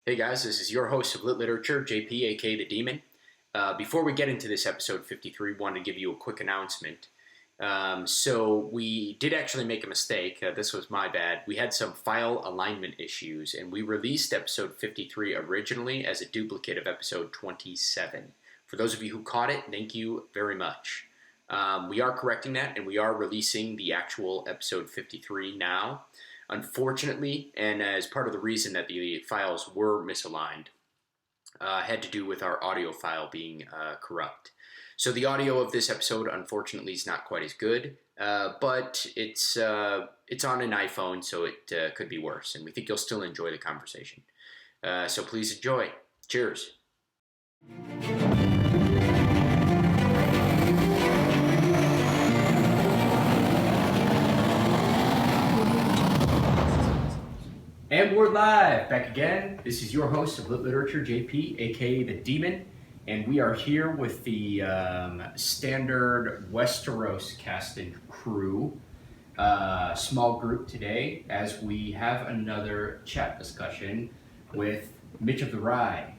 Hey guys, this is your host of Lit Literature, JP, aka the Demon. Before we get into this episode 53, wanted to give you a quick announcement. So we did actually make a mistake. This was my bad. We had some file alignment issues, and we released episode 53 originally as a duplicate of episode 27. For those of you who caught it, thank you very much. We are correcting that, and we are releasing the actual episode 53 now. Unfortunately, and as part of the reason that the files were misaligned, had to do with our audio file being corrupt. So the audio of this episode, unfortunately, is not quite as good, but it's on an iPhone, so it could be worse, and we think you'll still enjoy the conversation. So please enjoy. Cheers. And we're live, back again. This is your host of Lit Literature, JP, aka the Demon, and we are here with the standard Westeros cast and crew, small group today, as we have another chat discussion with Mitch of the Rye,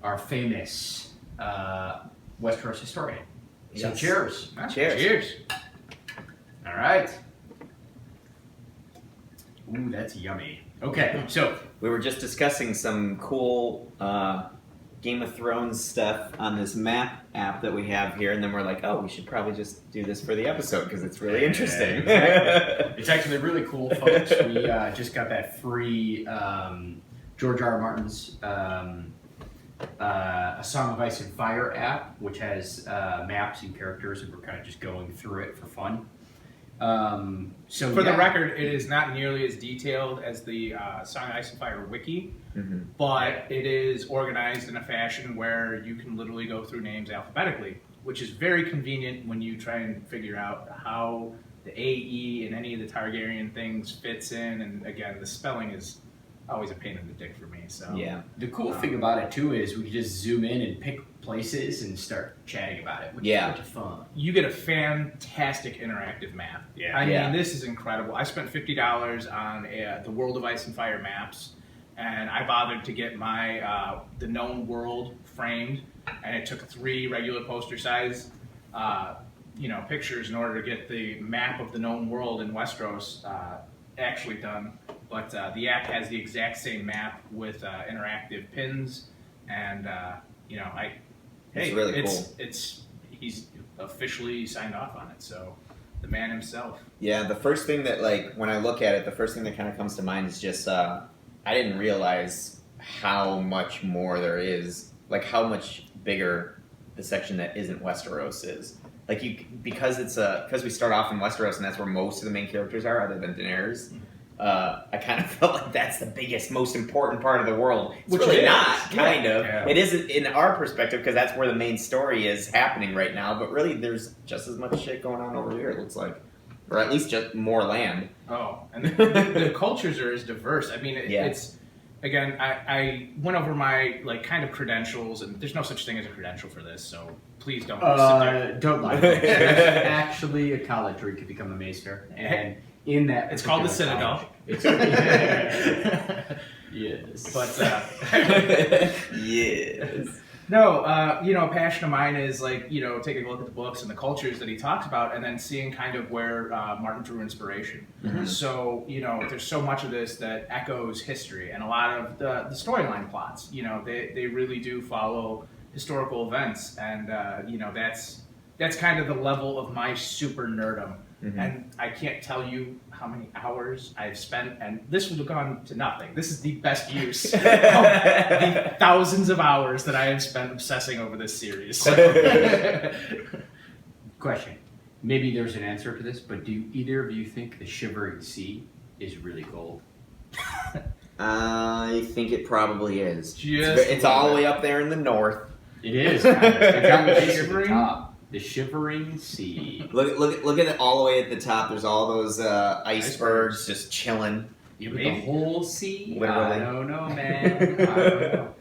our famous Westeros historian. Yes. So cheers. Cheers. Cheers. All right. Ooh, that's yummy. Okay, so we were just discussing some cool Game of Thrones stuff on this map app that we have here, and then we're like, oh, we should probably just do this for the episode because it's really interesting. Exactly. It's actually really cool, folks. We just got that free George R.R. Martin's A Song of Ice and Fire app, which has maps and characters, and we're kind of just going through it for fun. So for the record, it is not nearly as detailed as the Song of Ice and Fire wiki, but it is organized in a fashion where you can literally go through names alphabetically, which is very convenient when you try and figure out how the AE and any of the Targaryen things fits in. And again, the spelling is always a pain in the dick for me. So yeah, the cool thing about it too is we can just zoom in and pick places and start chatting about it, which is such a fun. You get a fantastic interactive map. Yeah. I mean, this is incredible. I spent $50 on the World of Ice and Fire maps, and I bothered to get my the known world framed, and it took 3 regular poster size pictures in order to get the map of the known world in Westeros actually done. But the app has the exact same map with interactive pins, and it's really cool. He's officially signed off on it, so the man himself. Yeah, the first thing that, like, when I look at it, the first thing that kind of comes to mind is just I didn't realize how much more there is, like how much bigger the section that isn't Westeros is. Like because we start off in Westeros and that's where most of the main characters are, other than Daenerys. I kind of felt like that's the biggest, most important part of the world. It's Which really it not, is. kind of. Yeah. It isn't in our perspective because that's where the main story is happening right now. But really, there's just as much shit going on over here, it looks like. Or at least just more land. Oh, and the cultures are as diverse. I mean, it's... Again, I went over my kind of credentials, and there's no such thing as a credential for this, so please don't sit there. Don't lie. There's actually a college where you can become a maester, and in that it's called the Citadel. Yes, but yes. No, a passion of mine is taking a look at the books and the cultures that he talks about, and then seeing kind of where Martin drew inspiration. Mm-hmm. So there's so much of this that echoes history, and a lot of the storyline plots. They really do follow historical events, and that's kind of the level of my super nerdum. Mm-hmm. And I can't tell you how many hours I've spent, and this would have gone to nothing. This is the best use of the thousands of hours that I have spent obsessing over this series. Question. Maybe there's an answer to this, but do either of you think the Shivering Sea is really cold? I think it probably is. Just it's all the way up there in the north. It is. Kind of. It's on the top. The Shivering Sea. Look at it all the way at the top. There's all those icebergs just chilling. With the whole sea? Literally. I don't know, man. I don't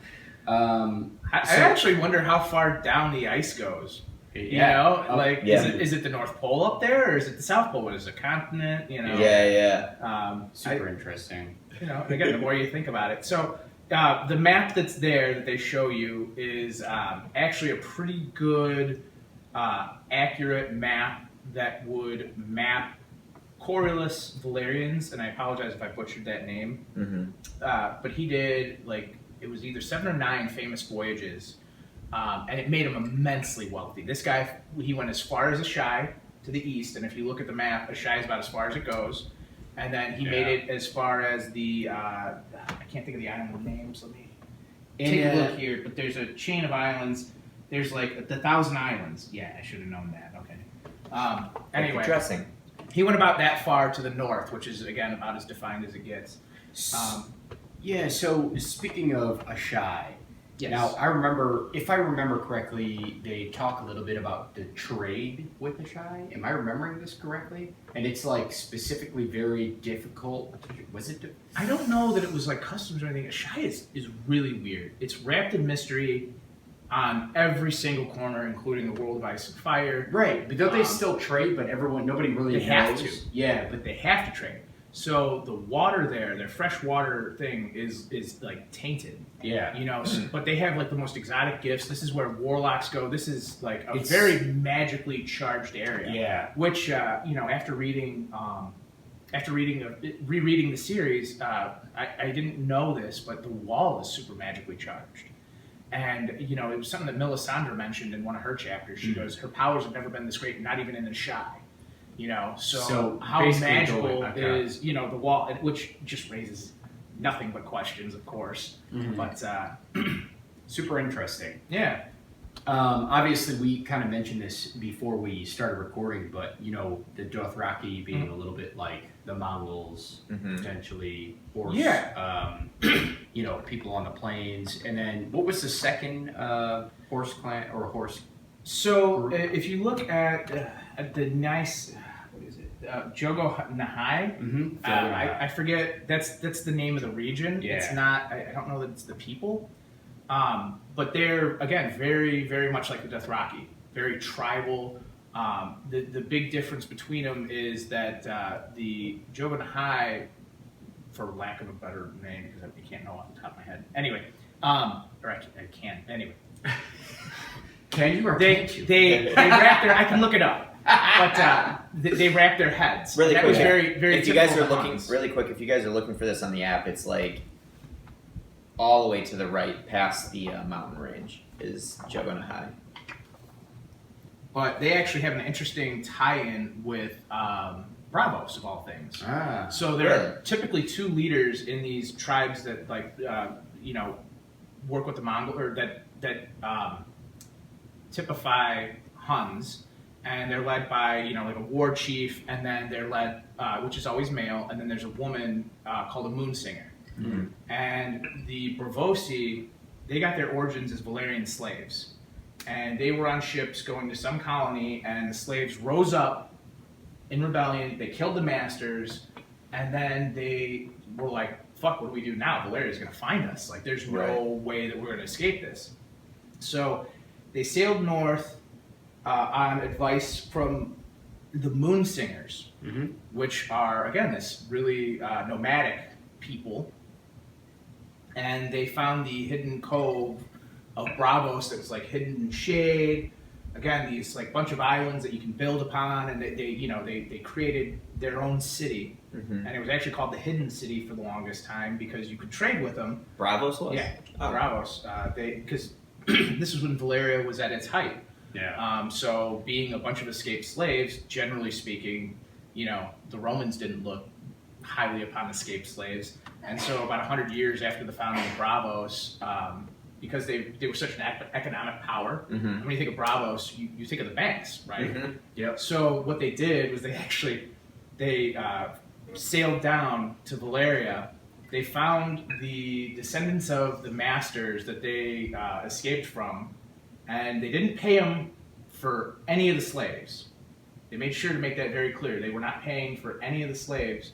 know. I actually wonder how far down the ice goes. Is it the North Pole up there, or is it the South Pole? What is it, a continent? Yeah. Super interesting. Again, the more you think about it. So The map that's there that they show you is actually a pretty good, accurate map that would map Coriolis Valerians, and I apologize if I butchered that name. But he did, like, it was either 7 or 9 famous voyages, and it made him immensely wealthy. This guy, he went as far as Ashai to the east, and if you look at the map, Ashai is about as far as it goes. And then he made it as far as the, I can't think of the island names. Let me take a look here. But there's a chain of islands. There's like the 1,000 Islands. Yeah, I should have known that. Okay. Anyway. Interesting. He went about that far to the north, which is, again, about as defined as it gets. Yeah, so speaking of Ashai, Yes. now I remember, if I remember correctly, they talk a little bit about the trade with Ashai. Am I remembering this correctly? And it's like specifically very difficult. Was it? I don't know that it was like customs or anything. Ashai is really weird. It's wrapped in mystery on every single corner, including the world of ice and fire. Right, but don't they still trade? But nobody really They have knows. to. Yeah, But they have to trade. So the water there, their fresh water thing is like tainted. yeah. You know, but they have like the most exotic gifts. This is where warlocks go. This is like a It's- very magically charged area. Yeah. Which you know, after rereading the series, I didn't know this, but the wall is super magically charged. And you know, it was something that Melisandre mentioned in one of her chapters. She goes, her powers have never been this great, not even in the Shy. You know, so how basically magical okay. is, you know, the wall, which just raises nothing but questions, of course. But Super interesting. yeah, Obviously, we kind of mentioned this before we started recording, but you know, the Dothraki being a little bit like the Mongols, potentially, or you know, people on the plains. And then, what was the second horse clan or horse? so if you look at the nice, what is it, Jogo Nahai? I forget. That's the name of the region. Yeah. It's not. I don't know that it's the people. But they're, again, very, very much like the Dothraki, very tribal. The big difference between them is that the Jobin High, for lack of a better name, because I can't know off the top of my head. Anyway, or I can. Anyway, Can you or can't you? they wrap their. I can look it up, but they wrap their heads. Really that quick, was very, very. if you guys are typical of looking, Huns. really quick, if you guys are looking for this on the app, it's like all the way to the right, past the mountain range, is Jogana. But they actually have an interesting tie-in with Bravos, of all things. So there are typically 2 leaders in these tribes that, like, you know, work with the Mongol, or that typify Huns, and they're led by, you know, like a war chief, and then they're led, which is always male, and then there's a woman called a moon singer. And the Bravosi, they got their origins as Valerian slaves. And they were on ships going to some colony, and the slaves rose up in rebellion. They killed the masters, and then they were like, fuck, what do we do now? Valeria's going to find us. Like, there's no way that we're going to escape this. So they sailed north on advice from the Moon Singers, which are, again, this really nomadic people. And they found the hidden cove of Bravos that was like hidden in shade. Again, these like bunch of islands that you can build upon, and they created their own city, and it was actually called the Hidden City for the longest time because you could trade with them. Bravos was? Yeah, Oh. Bravos. Because this was when Valeria was at its height. Yeah. So being a bunch of escaped slaves, generally speaking, you know, the Romans didn't look highly upon escaped slaves. And so about 100 years after the founding of Bravos, because they were such an economic power, when you think of Bravos, you think of the banks, right? Yep. So what they did was they sailed down to Valeria. They found the descendants of the masters that they escaped from, and they didn't pay them for any of the slaves. They made sure to make that very clear. They were not paying for any of the slaves,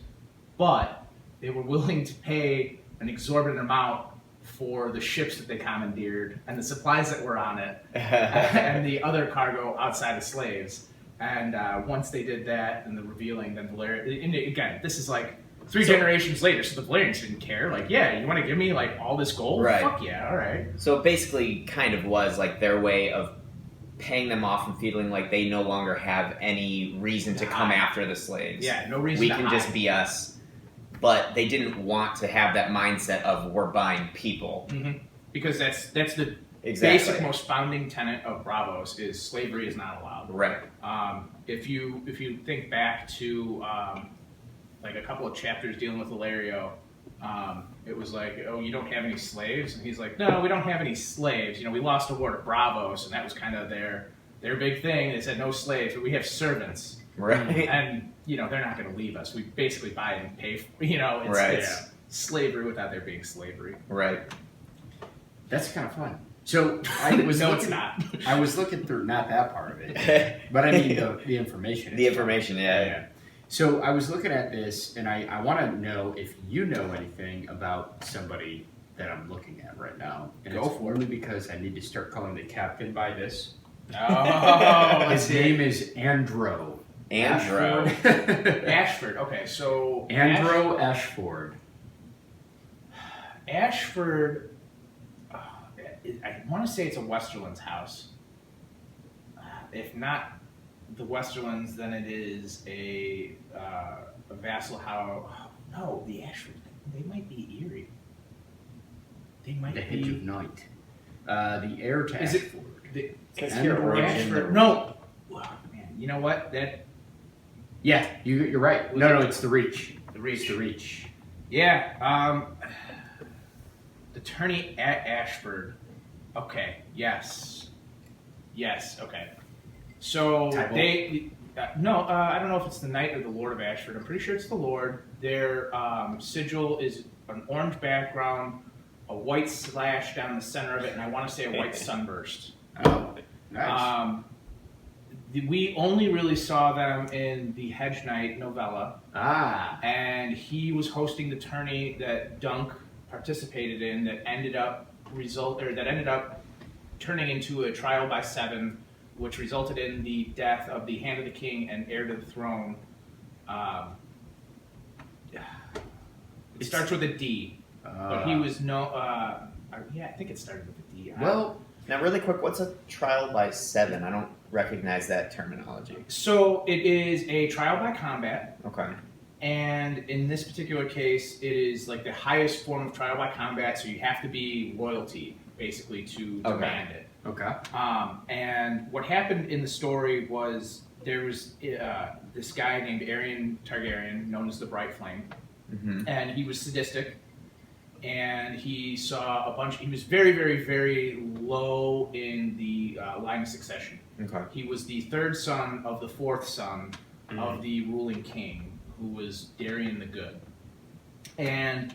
but they were willing to pay an exorbitant amount for the ships that they commandeered and the supplies that were on it and the other cargo outside of slaves. And once they did that and the revealing, then Valeria, and again, this is like Three generations later, so the Valerians didn't care. Like, yeah, you want to give me like all this gold? Right. Fuck yeah, all right. So it basically kind of was like their way of paying them off and feeling like they no longer have any reason to come after the slaves. Yeah, no reason We to can hide. just be us. But they didn't want to have that mindset of we're buying people. Mm-hmm. Because that's the Exactly. basic, most founding tenet of Bravos is slavery is not allowed. Right. If you think back to like a couple of chapters dealing with Valerio, it was like, oh, you don't have any slaves? And he's like, no, we don't have any slaves. You know, we lost a war to Bravos, and that was kind of their big thing. They said no slaves, but we have servants. Right. And, you know, they're not going to leave us. We basically buy and pay for, you know, it's, Right. it's slavery without there being slavery. Right. That's kind of fun. So I was No, looking, it's not. I was looking through not that part of it, but I mean the information. The information, yeah. So I was looking at this, and I want to know if you know anything about somebody that I'm looking at right now. And Go it's for it. only because I need to start calling the captain by this. Oh, His name is Andro. Andro. Ashford. Okay, so Andro Ashford. Ashford. I want to say it's a Westerlands house. If not the Westerlands, then it is a vassal house. No, the Ashford. They might be Erie. They might The be. Hedge of Night. The heir to Is it Ashford. the Says here, Andro origin, Ashford? the- No. Oh, man, you know what? Yeah, you're right. No, it's the Reach. The Reach. It's the Reach. Yeah. Attorney at Ashford. Okay. Yes. Okay. So Tybalt? they. No, I don't know if it's the Knight or the Lord of Ashford. I'm pretty sure it's the Lord. Their sigil is an orange background, a white slash down the center of it, and I want to say a white sunburst. Oh, nice. We only really saw them in the Hedge Knight novella, and he was hosting the tourney that Dunk participated in that ended up turning into a trial by 7, which resulted in the death of the Hand of the King and heir to the throne. It starts with a D, but he was I think it started with a D. Well, Now, really quick, what's a trial by 7? I don't recognize that terminology. So it is a trial by combat. Okay. And in this particular case, it is like the highest form of trial by combat, so you have to be royalty, basically, to demand it. okay. And what happened in the story was there was this guy named Aerion Targaryen, known as the Bright Flame, and he was sadistic, and he saw a bunch. He was very, very, very low in the line of succession. Okay. He was the third son of the fourth son of the ruling king, who was Darien the Good. And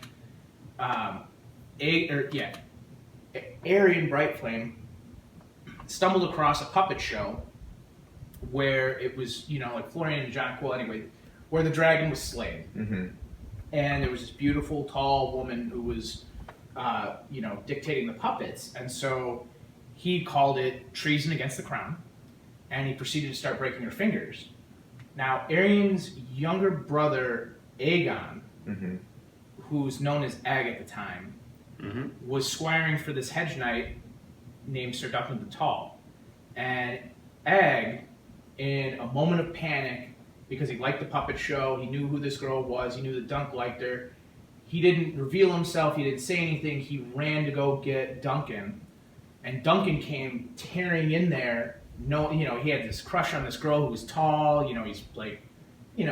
Aerion Brightflame stumbled across a puppet show where it was, like Florian and John Quill anyway, where the dragon was slain. Mm-hmm. And there was this beautiful, tall woman who was, dictating the puppets. And so he called it treason against the crown, and he proceeded to start breaking her fingers. Now, Aerion's younger brother, Aegon, who's known as Egg at the time, was squiring for this hedge knight named Sir Duncan the Tall. And Egg, in a moment of panic, because he liked the puppet show, he knew who this girl was, he knew that Dunk liked her, he didn't reveal himself, he didn't say anything, he ran to go get Duncan. And Duncan came tearing in there. He had this crush on this girl who was tall, he's like, he's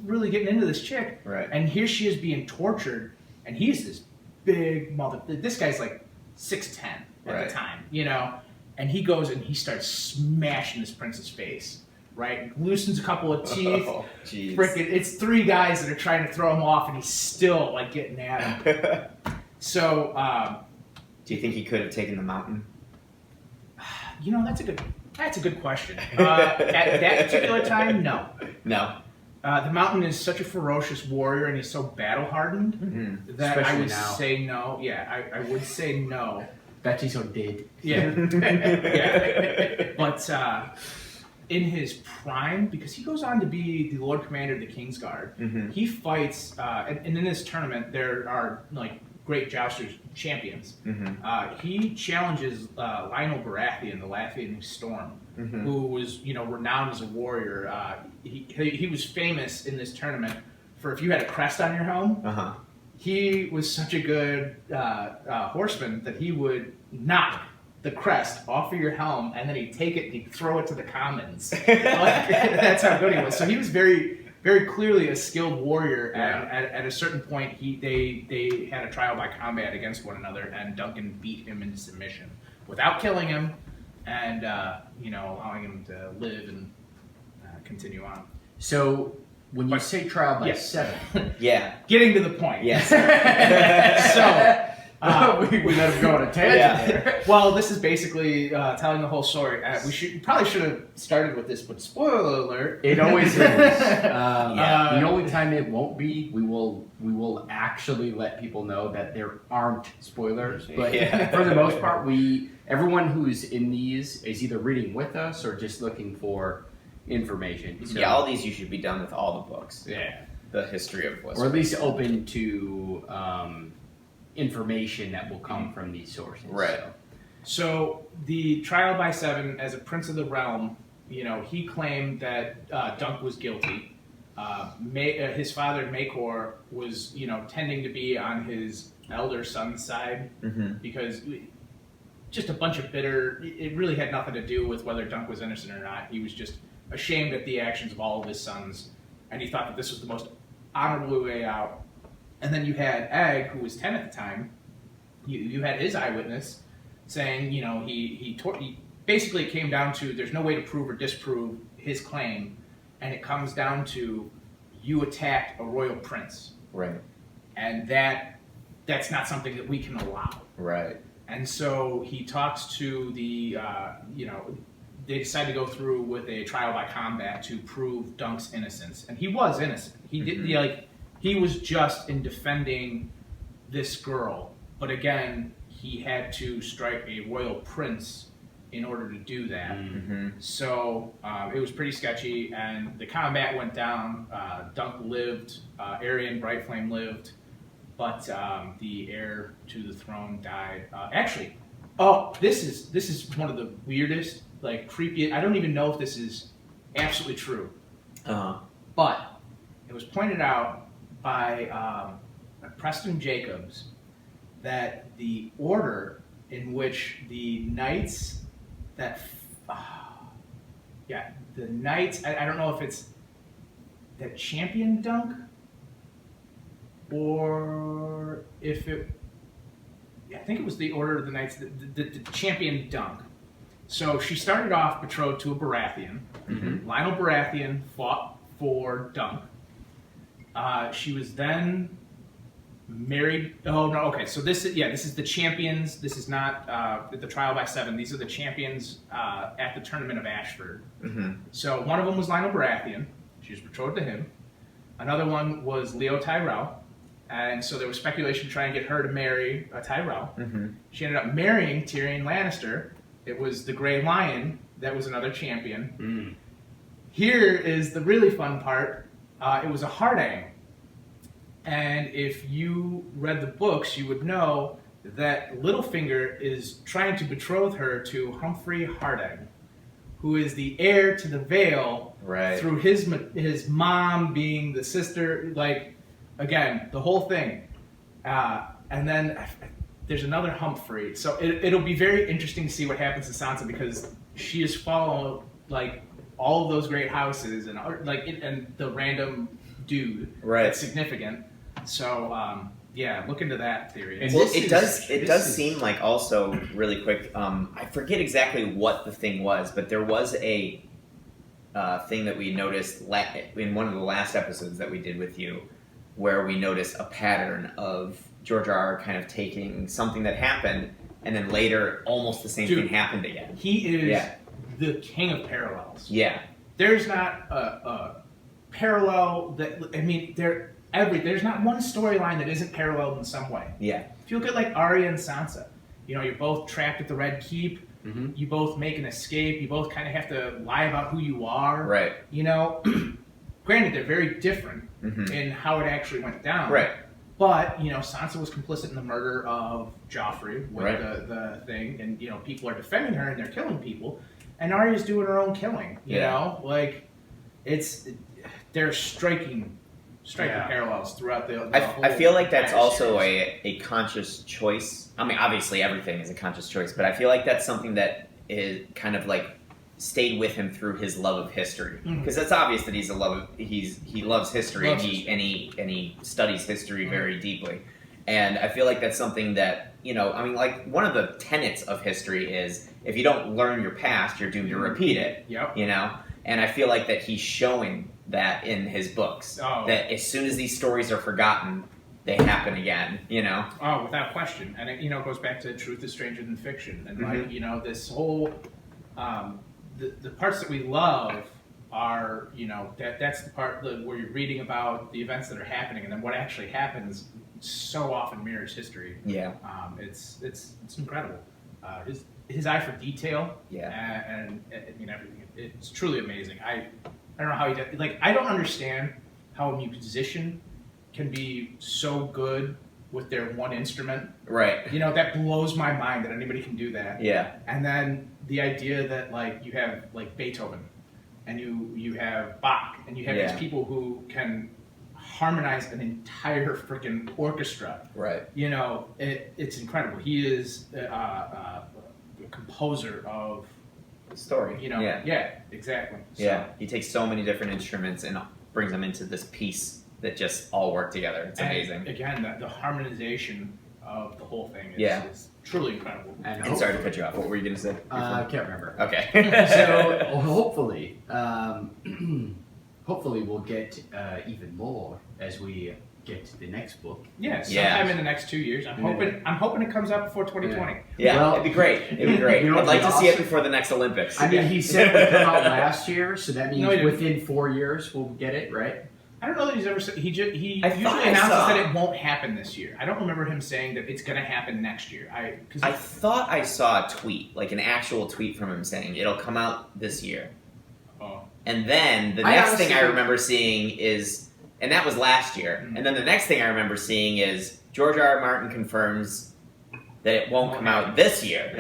really getting into this chick. Right. And here she is being tortured, and he's this big this guy's like 6'10" at the time, and he goes and he starts smashing this prince's face, right? Loosens a couple of teeth. Oh, jeez. Frickin', it's 3 guys that are trying to throw him off, and he's still like getting at him. So, do you think he could have taken the mountain? that's a good question. At that particular time, no. No. The Mountain is such a ferocious warrior, and he's so battle-hardened that Especially I would now. say no. Yeah, I would say no. Betty's so dead. Yeah. Yeah. But, in his prime, because he goes on to be the Lord Commander of the Kingsguard. Mm-hmm. He fights, and in this tournament there are like great jousters champions. Mm-hmm. He challenges Lionel Baratheon, the Laughing Storm, who was renowned as a warrior. He was famous in this tournament for if you had a crest on your helm. Uh-huh. He was such a good horseman that he would knock the crest off of your helm, and then he'd take it and he'd throw it to the commons. That's how good he was. So he was very, very clearly a skilled warrior. And at a certain point, they had a trial by combat against one another, and Duncan beat him into submission without killing him, and allowing him to live and continue on. So when you say trial by 7, Yeah. Getting to the point. Yes. So. we let him go on a tangent there. Well, this is basically telling the whole story. We probably should have started with this, but spoiler alert! It always is. The only time it won't be, we will actually let people know that there aren't spoilers. But for the most part, everyone who's in these is either reading with us or just looking for information. So, all these you should be done with all the books. Yeah. The history of Westeros. Or at least open to information that will come from these sources. Right. So the trial by 7, as a prince of the realm, he claimed that Dunk was guilty. His father Maekor was, tending to be on his elder son's side because just a bunch of bitter. It really had nothing to do with whether Dunk was innocent or not. He was just ashamed at the actions of all of his sons, and he thought that this was the most honorable way out. And then you had Egg, who was 10 at the time. You had his eyewitness saying, he basically came down to there's no way to prove or disprove his claim, and it comes down to you attacked a royal prince. Right. And that's not something that we can allow. Right. And so he talks to the, they decide to go through with a trial by combat to prove Dunk's innocence. And he was innocent. He did, he was just in defending this girl. But again, he had to strike a royal prince in order to do that. So it was pretty sketchy, and the combat went down. Dunk lived, Aerion Brightflame lived, but the heir to the throne died. This is one of the weirdest, creepy. I don't even know if this is absolutely true. But it was pointed out by Preston Jacobs that the order in which the knights I don't know if it's that champion Dunk or if I think it was the order of the knights the champion Dunk. So she started off betrothed to a Baratheon. Lionel Baratheon fought for Dunk. She was then married. Oh no, okay. So this is the champions. This is not the trial by 7. These are the champions at the tournament of Ashford. So one of them was Lionel Baratheon. She was betrothed to him. Another one was Leo Tyrell, and so there was speculation to try and get her to marry a Tyrell. She ended up marrying Tyrion Lannister. It was the Grey Lion that was another champion. Here is the really fun part. It was a Hardang. And if you read the books, you would know that Littlefinger is trying to betroth her to Humphrey Hardang, who is the heir to the Vale through his mom being the sister, again, the whole thing. And then there's another Humphrey. So it'll be very interesting to see what happens to Sansa, because she has followed, all of those great houses and the random dude that's significant. So look into that theory. Well, it does seem like, also really quick. I forget exactly what the thing was, but there was a thing that we noticed in one of the last episodes that we did with you, where we noticed a pattern of George R.R. kind of taking something that happened, and then later almost the same thing happened again. He is the king of parallels. Yeah. There's not a parallel there's not one storyline that isn't paralleled in some way. Yeah. If you look at Arya and Sansa, you're both trapped at the Red Keep. You both make an escape. You both kind of have to lie about who you are. Right. You know, granted, they're very different in how it actually went down. Right. But, you know, Sansa was complicit in the murder of Joffrey with the thing. And, you know, people are defending her and they're killing people. And Arya's doing her own killing. You know? Like, they're striking parallels throughout the whole I feel like that's also series. a conscious choice. I mean, obviously everything is a conscious choice, but I feel like that's something that is kind of like stayed with him through his love of history. Because it's obvious that he loves history and he studies history very deeply. And I feel like that's something that, you know, I mean, like one of the tenets of history is if you don't learn your past, you're doomed to repeat it. Yep. You know? And I feel like that he's showing that in his books. Oh. That as soon as these stories are forgotten, they happen again, you know? Oh, without question. And it, you know, goes back to truth is stranger than fiction. And like, you know, this whole, the parts that we love are, you know, that's the part where you're reading about the events that are happening, and then what actually happens so often mirrors history. Yeah. It's incredible. His eye for detail. Yeah. And I mean, everything. It's truly amazing. I don't know how he does. Like, I don't understand how a musician can be so good with their one instrument. Right. You know, that blows my mind that anybody can do that. Yeah. And then the idea that, like, you have, like, Beethoven, and you have Bach, and you have these people who can harmonize an entire freaking orchestra. Right. You know, it's incredible. He is a composer of story. You know, yeah, exactly. So. Yeah, he takes so many different instruments and brings them into this piece that just all work together. It's amazing. And again, the harmonization of the whole thing is truly incredible. And sorry to cut you off. What were you going to say? I can't remember. Okay. So hopefully we'll get even more as we get to the next book. Yeah, sometime in the next 2 years. I'm hoping it comes out before 2020. Yeah, well, it'd be great. You know, I'd like to see it before the next Olympics. I mean, he said it would come out last year, so that means within 4 years we'll get it, right? I don't know that he's ever said. He usually announces that it won't happen this year. I don't remember him saying that it's going to happen next year. I thought I saw a tweet, like an actual tweet from him saying it'll come out this year. Oh. And then the next thing I remember seeing is, and that was last year, and then the next thing I remember seeing is George R.R. Martin confirms that it won't come out this year,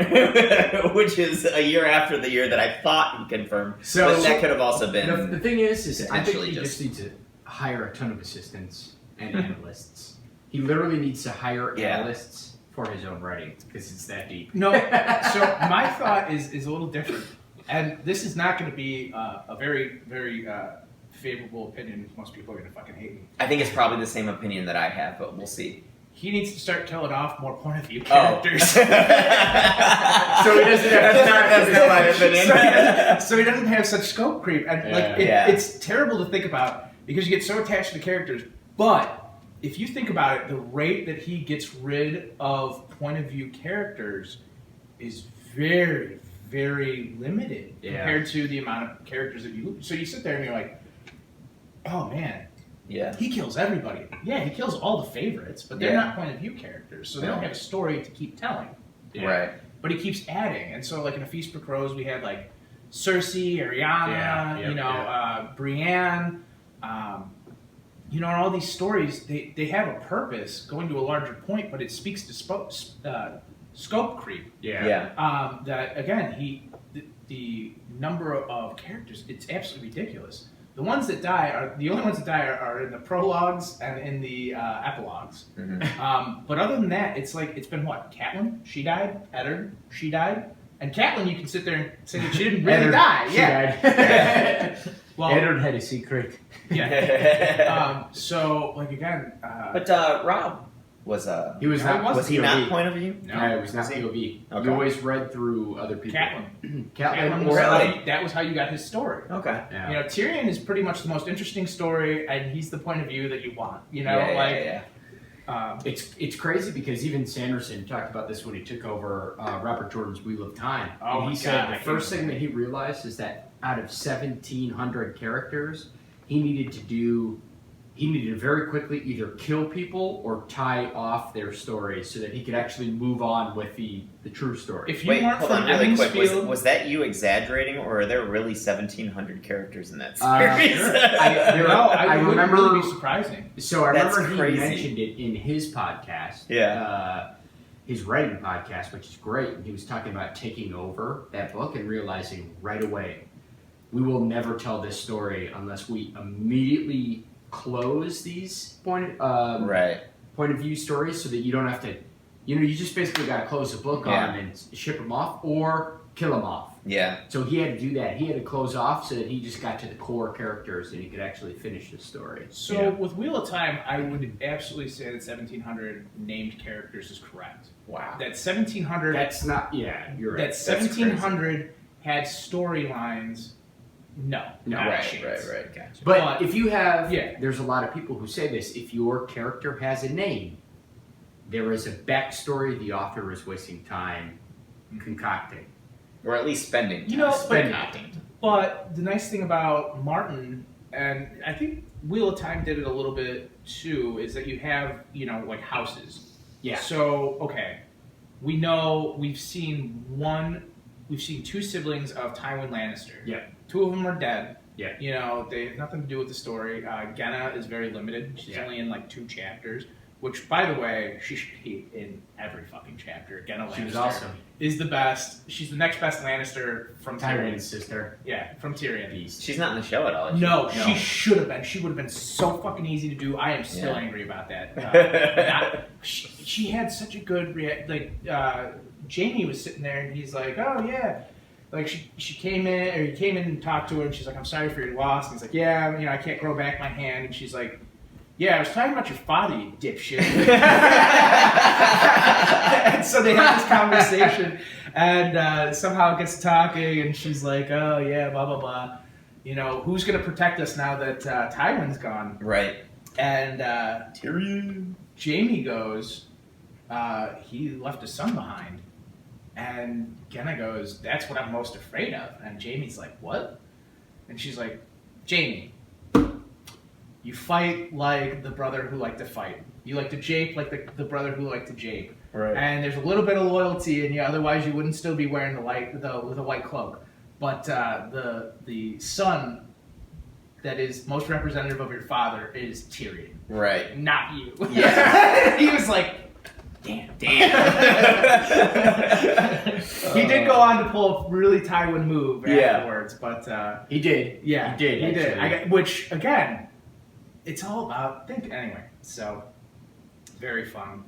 which is a year after the year that I thought he confirmed. So but that could have also been. The thing is I think he just needs to hire a ton of assistants and analysts. He literally needs to hire analysts for his own writing because it's that deep. No, so my thought is a little different, and this is not going to be a very, very favorable opinion. Most people are going to fucking hate me. I think it's probably the same opinion that I have, but we'll see. He needs to start killing off more point of view characters. So he doesn't have my opinion. So he doesn't have such scope creep, and it's terrible to think about because you get so attached to the characters. But if you think about it, the rate that he gets rid of point of view characters is very, very limited compared to the amount of characters that you. So you sit there and you're like, oh man. Yeah. He kills everybody. Yeah, he kills all the favorites, but they're not point of view characters, so they don't have a story to keep telling. Yeah. Right. But he keeps adding, and so like in A Feast for Crows, we had like Cersei, Arianna, Brienne, you know, and all these stories they have a purpose, going to a larger point, but it speaks to scope creep. Yeah. That again, the number of characters, it's absolutely ridiculous. The only ones that die are in the prologues and in the epilogues. Mm-hmm. But other than that, it's been what? Catelyn, she died. Eddard, she died. And Catelyn, you can sit there and say that she didn't really die. She died. Well, Eddard had a secret. Yeah. So, like again. But Rob was he was not point of view? No, it was not POV. Okay. You always read through other people. Catelyn was that was how you got his story. Okay. Yeah. You know, Tyrion is pretty much the most interesting story, and he's the point of view that you want. You know, it's crazy because even Sanderson talked about this when he took over Robert Jordan's Wheel of Time. Oh, and he said the first thing that he realized is that out of 1,700 characters, he needed to do he needed to very quickly either kill people or tie off their stories so that he could actually move on with the true story. If you weren't hold from on really quick. Emmonsfield, Was that you exaggerating, or are there really 1,700 characters in that Sure. series? I would remember really be surprising. So I That's remember crazy. he mentioned it in his podcast. Yeah. His writing podcast, which is great. And he was talking about taking over that book and realizing right away, we will never tell this story unless we immediately close these point of view stories, so that you don't have to, you just basically got to close the book on them and ship them off or kill them off. Yeah. So he had to do that. He had to close off so that he just got to the core characters and he could actually finish the story. So with Wheel of Time, I would absolutely say that 1,700 named characters is correct. Wow. That 1,700. That's not. Yeah, you're right. That 1,700 had storylines. No, not a chance. Right. Gotcha. But if you have, there's a lot of people who say this. If your character has a name, there is a backstory the author is wasting time concocting. Or at least spending. But the nice thing about Martin, and I think Wheel of Time did it a little bit too, is that you have, like houses. Yeah. So, okay, we've seen two siblings of Tywin Lannister. Yeah. Two of them are dead. Yeah. They have nothing to do with the story. Genna is very limited. She's only in like 2 chapters. Which, by the way, she should be in every fucking chapter. Genna Lannister She was awesome. Is the best. She's the next best Lannister from Tyrion. Tyrion's sister. Yeah, from Tyrion. Beast. She's not in the show at all. Is she? No, she should have been. She would have been so fucking easy to do. I am still angry about that. She had such a good Jamie was sitting there and he's like, oh yeah. Like she came in, or he came in and talked to her and she's like, I'm sorry for your loss. And he's like, yeah, I can't grow back my hand. And she's like, yeah, I was talking about your father, you dipshit. And so they have this conversation, and somehow it gets talking, and she's like, oh, yeah, blah, blah, blah. Who's going to protect us now that Tywin's gone? Right. And Tyrion. Jamie goes, he left his son behind. And Genna goes, that's what I'm most afraid of. And Jamie's like, what? And she's like, Jamie, you fight like the brother who liked to fight. You like to jape like the brother who liked to jape. Right. And there's a little bit of loyalty in you, otherwise you wouldn't still be wearing the white cloak. But the son that is most representative of your father is Tyrion. Right. Not you. Yeah. He was like, damn. He did go on to pull a really Tywin move afterwards, but he did. Yeah, he did. Which again, it's all about thinking. Anyway, so very fun.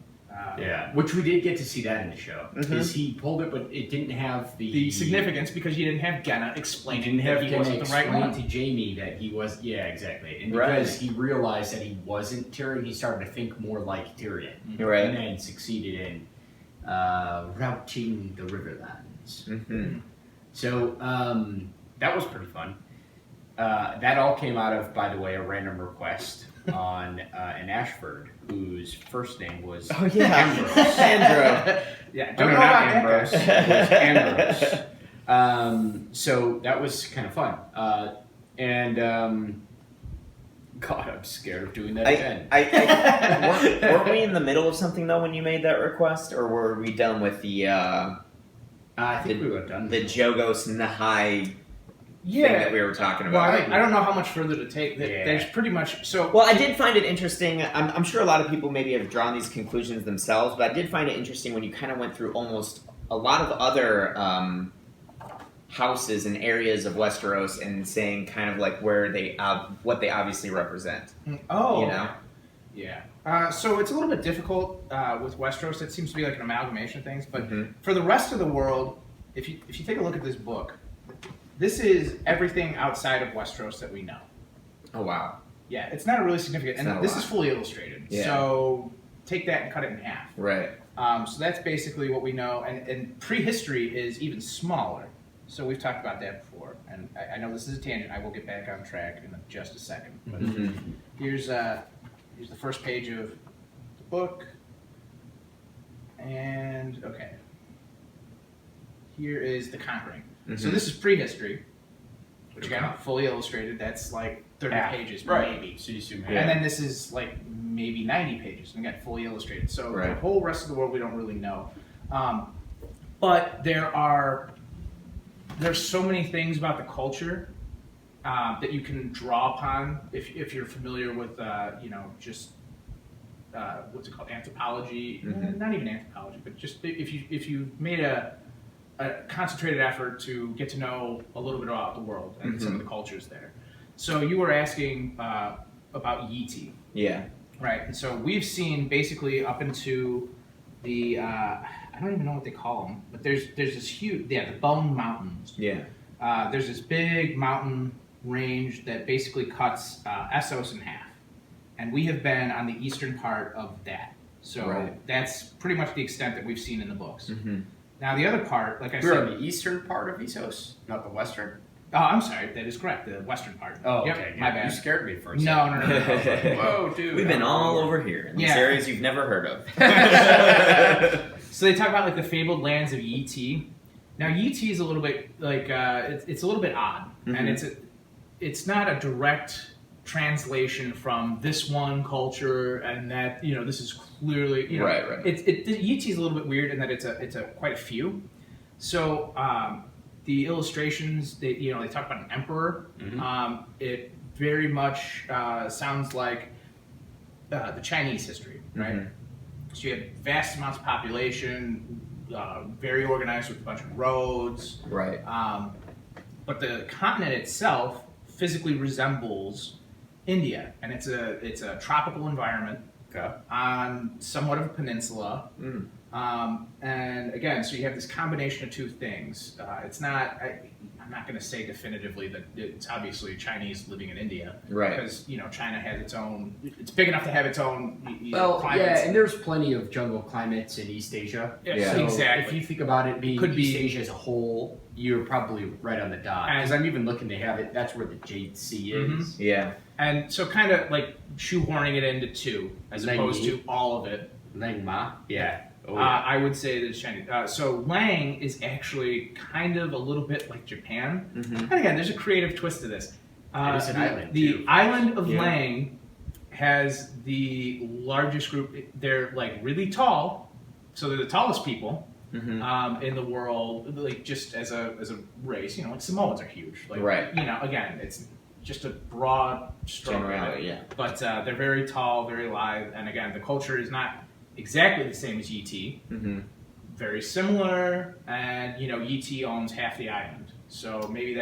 Which we did get to see that in the show. Mm-hmm. Is he pulled it, but it didn't have the significance because you didn't have Genna explaining. He didn't have he wasn't the right one to Jamie that he was. Yeah, exactly. And because he realized that he wasn't Tyrion, he started to think more like Tyrion. Right. And then succeeded in routing the Riverlands. Mm-hmm. So that was pretty fun. That all came out of, by the way, a random request on an Ashford whose first name was Ambrose. Andrew. Yeah, Don't know about Ambrose. It was Ambrose. So that was kind of fun. God, I'm scared of doing that again. Weren't we in the middle of something though when you made that request, or were we done with the? I think we were done. The Jogos Nahai. Thing that we were talking about. Well, I don't know how much further to take. There's pretty much so. Well, I did find it interesting. I'm sure a lot of people maybe have drawn these conclusions themselves, but I did find it interesting when you kind of went through almost a lot of other houses and areas of Westeros and saying kind of like where they what they obviously represent. Oh, yeah. So it's a little bit difficult with Westeros. It seems to be like an amalgamation of things, but for the rest of the world, if you take a look at this book. This is everything outside of Westeros that we know. Oh, wow. Yeah, it's not a really significant... And this is fully illustrated. Yeah. So take that and cut it in half. Right. So that's basically what we know. And prehistory is even smaller. So we've talked about that before. And I know this is a tangent. I will get back on track in just a second. But here's the first page of the book. And, okay. Here is the Conquering. So this is prehistory, which again, fully illustrated. That's like 30 Half. pages, Right. maybe. So you assume half. And then this is like maybe 90 pages, and again, fully illustrated. So the whole rest of the world we don't really know. But there's so many things about the culture that you can draw upon if you're familiar with, just what's it called, anthropology? Not even anthropology, but just if you made a concentrated effort to get to know a little bit about the world and some of the cultures there. So you were asking about Yeti. Yeah. Right. And so we've seen basically up into the I don't even know what they call them, but there's this huge the Bone Mountains. Yeah. There's this big mountain range that basically cuts Essos in half, and we have been on the eastern part of that. So that's pretty much the extent that we've seen in the books. Now the other part, like I We're said, on the eastern part of Essos, not the western. Oh, I'm sorry. That is correct. The western part. Oh, yep, okay. My bad. You scared me for a second. No. Whoa, dude. We've been all over here in these areas you've never heard of. So they talk about like the fabled lands of Yeti. Now Yeti is a little bit like it's a little bit odd, and it's not a direct translation from this one culture and that this is clearly right. Yeti is a little bit weird in that it's a quite a few. So the illustrations they talk about an emperor. It very much sounds like the Chinese history, right? So you have vast amounts of population, very organized with a bunch of roads. Right. But the continent itself physically resembles India, and it's a tropical environment on somewhat of a peninsula. And again, so you have this combination of two things. It's not. I'm not going to say definitively that it's obviously Chinese living in India, right? Because China has its own. It's big enough to have its own. Climates. And there's plenty of jungle climates in East Asia. Yeah, so exactly. If you think about it being East Asia as a whole, you're probably right on the dot. Because I'm even looking to have it. That's where the Jade Sea is. Yeah. And so, kind of like shoehorning it into two, as opposed to all of it. Lang Ma. Yeah. I would say that it's Chinese. So Lang is actually kind of a little bit like Japan. And again, there's a creative twist to this. It's an island. The island of Lang has the largest group. They're like really tall, so they're the tallest people in the world. Like just as a race, like Samoans are huge. Like, right. Again, it's just a broad stroke. But they're very tall, very lithe, and again, the culture is not exactly the same as Yeti. Very similar, and Yeti owns half the island, so maybe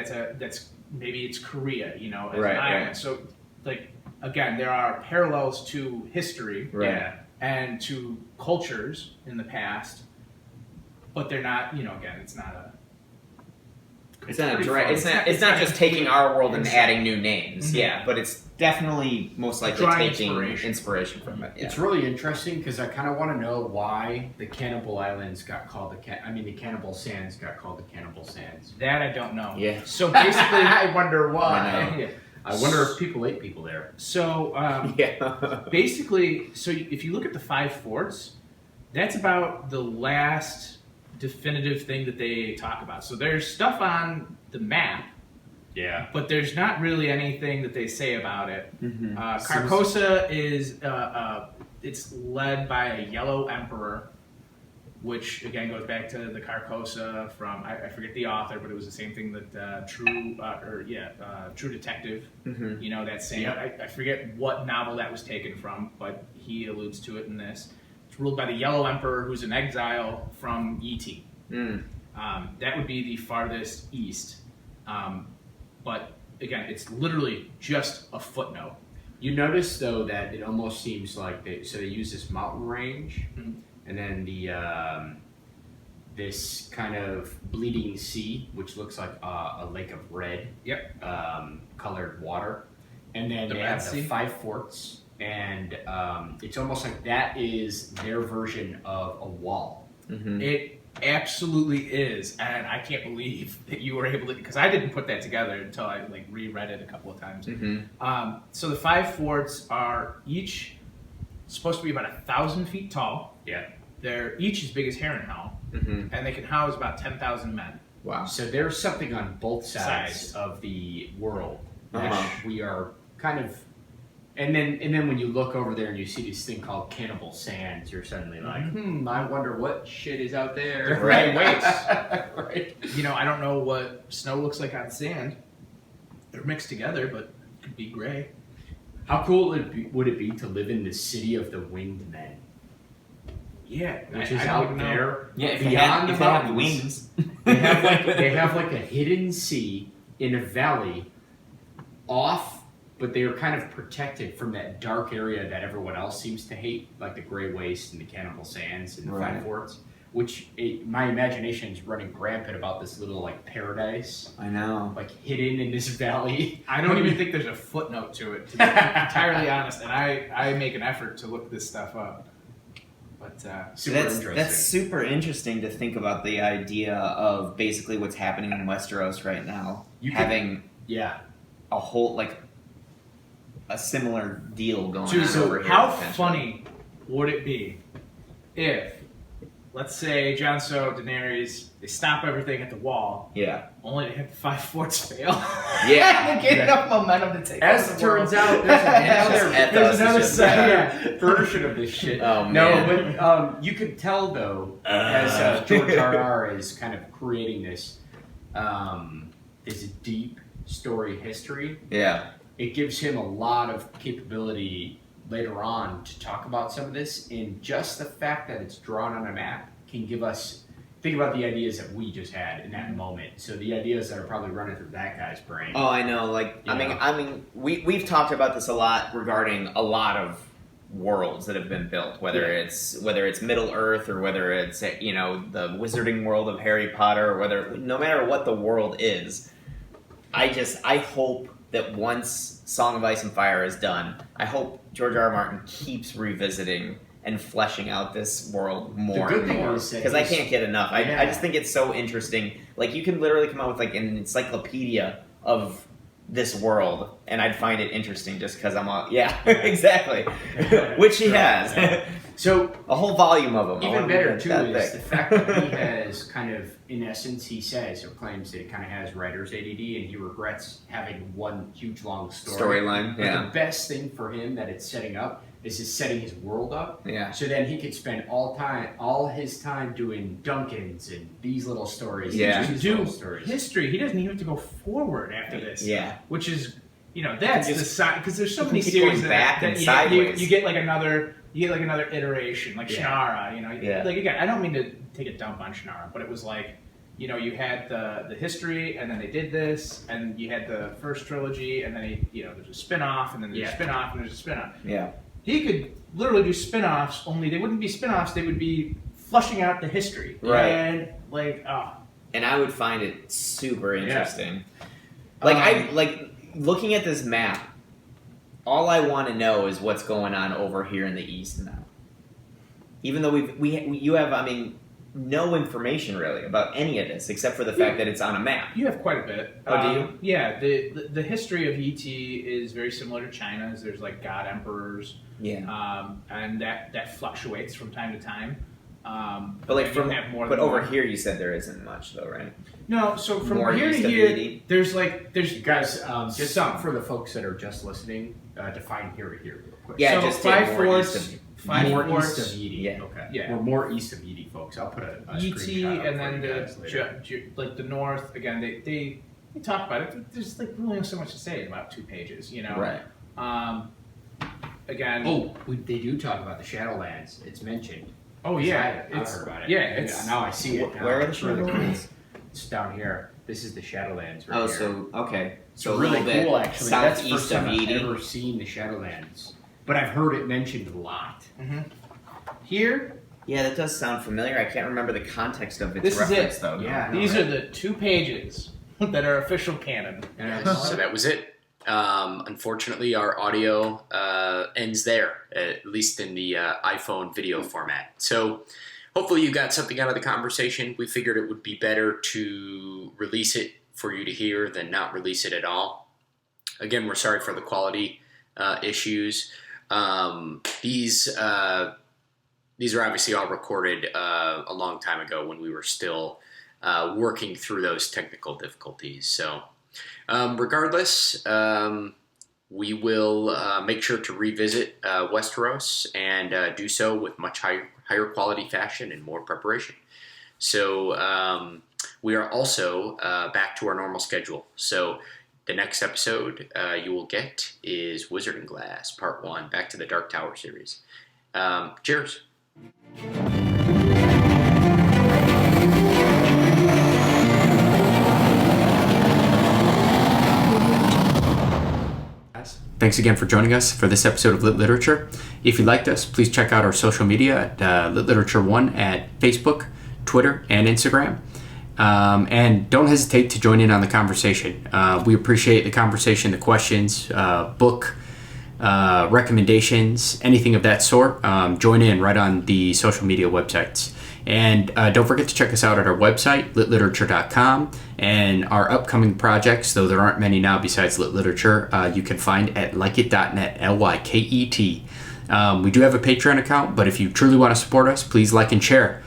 maybe it's Korea, as an island. So, like again, there are parallels to history, and to cultures in the past, but they're not. Again, it's not a. It's not a direct. It's not just taking our world and adding new names. Yeah, but it's definitely most likely taking inspiration from it. Yeah. It's really interesting because I kind of want to know why the Cannibal Islands got called the Cannibal Sands got called the Cannibal Sands. That I don't know. Yeah. So basically, I wonder why. I wonder if people ate people there. So basically, so if you look at the 5 forts, that's about the last definitive thing that they talk about. So there's stuff on the map, but there's not really anything that they say about it. Carcosa is it's led by a yellow emperor, which again goes back to the Carcosa from I forget the author, but it was the same thing that True Detective. That same. I forget what novel that was taken from, but he alludes to it in this. It's ruled by the Yellow Emperor, who's in exile from Yeti. That would be the farthest east. But again, it's literally just a footnote. You notice though that it almost seems like they use this mountain range, and then the this kind of bleeding sea, which looks like a lake of red, colored water, and then they have the 5 forts. And it's almost like that is their version of a wall. It absolutely is, and I can't believe that you were able to, because I didn't put that together until I reread it a couple of times. So the 5 forts are each supposed to be about 1,000 feet tall. They're each as big as Harrenhal, and they can house about 10,000 men. Wow! So there's something on both sides of the world that we are kind of, and then when you look over there and you see this thing called Cannibal Sands, you're suddenly like, I wonder what shit is out there. Right. Right. You know, I don't know what snow looks like on sand. They're mixed together, but it could be gray. How cool would it be to live in the city of the winged men? Yeah, which is out there. Yeah, if beyond they the have mountains. wings. They have like a hidden sea in a valley off, but they are kind of protected from that dark area that everyone else seems to hate, like the Grey Waste and the Cannibal Sands and the Five Forts, which my imagination is running rampant about this little like paradise. I know. Like hidden in this valley. I don't even think there's a footnote to it, to be entirely honest, and I make an effort to look this stuff up. But that's super interesting to think about the idea of basically what's happening in Westeros right now. Having a whole, like, a similar deal going on over here. How funny would it be if, let's say, Jon Snow, Daenerys, they stop everything at the wall. Yeah. Only to have the Five Forts fail. Yeah. They get enough momentum to take As it turns out, there's another version of this shit. Oh, man. No, but you could tell, though, as George R.R. is kind of creating this deep story history. Yeah. It gives him a lot of capability later on to talk about some of this, and just the fact that it's drawn on a map can give us think about the ideas that we just had in that moment. So the ideas that are probably running through that guy's brain. Oh, I know. Like, I mean, we've talked about this a lot regarding a lot of worlds that have been built, whether it's Middle Earth or whether it's the Wizarding World of Harry Potter, or no matter what the world is. I hope that once Song of Ice and Fire is done, I hope George R.R. Martin keeps revisiting and fleshing out this world more and more, because I can't get enough. I just think it's so interesting. Like, you can literally come out with like an encyclopedia of this world, and I'd find it interesting just because exactly, which he has. So a whole volume of them. Even better too is the fact that he has kind of, in essence, he says or claims that it kind of has writer's ADD, and he regrets having one huge long storyline. But the best thing for him that it's setting up is just setting his world up. Yeah. So then he could spend all his time doing Duncans and these little stories. Yeah. History. He doesn't even have to go forward after this. Yeah. Which is, that's the side, because there's so many series that sideways. You get like another iteration, like Shannara. Like, again, I don't mean to take a dump on Shannara, but it was like, you had the history, and then they did this, and you had the first trilogy, and then there's a spin-off, and then there's a spin-off, and there's a spin-off. Yeah. He could literally do spin-offs, only they wouldn't be spin-offs, they would be flushing out the history. Right. And, and I would find it super interesting. Like, looking at this map, all I want to know is what's going on over here in the east now. Even though you have, no information really about any of this except for the fact that it's on a map. You have quite a bit. Oh, do you? Yeah, the history of ET is very similar to China's. There's like god emperors. Yeah. And that fluctuates from time to time. But over here you said there isn't much though, right? No, so from more here to here, there's guys, just some for the folks that are just listening, define here real quick. Yeah, so just Five Forts. More east of Edie. Yeah. Okay. Yeah. Or more east of Edie, folks. I'll put a screenshot up and then the the north again. They talk about it. There's like really so much to say in about 2 pages. Right. Again. Oh, they do talk about the Shadowlands. It's mentioned. Oh yeah, I've heard about it. Yeah, now I see it. Where are the Shadowlands? It's down here. This is the Shadowlands. Right here. Okay. So really cool, actually. That's the first time Edie. I've ever seen the Shadowlands, but I've heard it mentioned a lot. Mm-hmm. Here. Yeah, that does sound familiar. I can't remember the context of its this reference, is it. though. Yeah, these are the 2 pages that are official canon. So that was it. Unfortunately, our audio ends there, at least in the iPhone video format. So hopefully you got something out of the conversation. We figured it would be better to release it for you to hear than not release it at all. Again, we're sorry for the quality issues. These are obviously all recorded a long time ago when we were still working through those technical difficulties. So regardless, we will make sure to revisit Westeros and do so with much higher quality fashion and more preparation. So we are also back to our normal schedule. So the next episode you will get is Wizarding Glass Part 1, back to the Dark Tower series. Cheers. Thanks again for joining us for this episode of Lit Literature. If you liked us, please check out our social media at Lit Literature 1 at Facebook, Twitter, and Instagram. And don't hesitate to join in on the conversation. We appreciate the conversation, the questions, book recommendations, anything of that sort. Join in right on the social media websites. And don't forget to check us out at our website, litliterature.com, and our upcoming projects, though there aren't many now besides Lit Literature, you can find at lyket.net, Lyket. We do have a Patreon account, but if you truly want to support us, please like and share.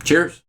Cheers.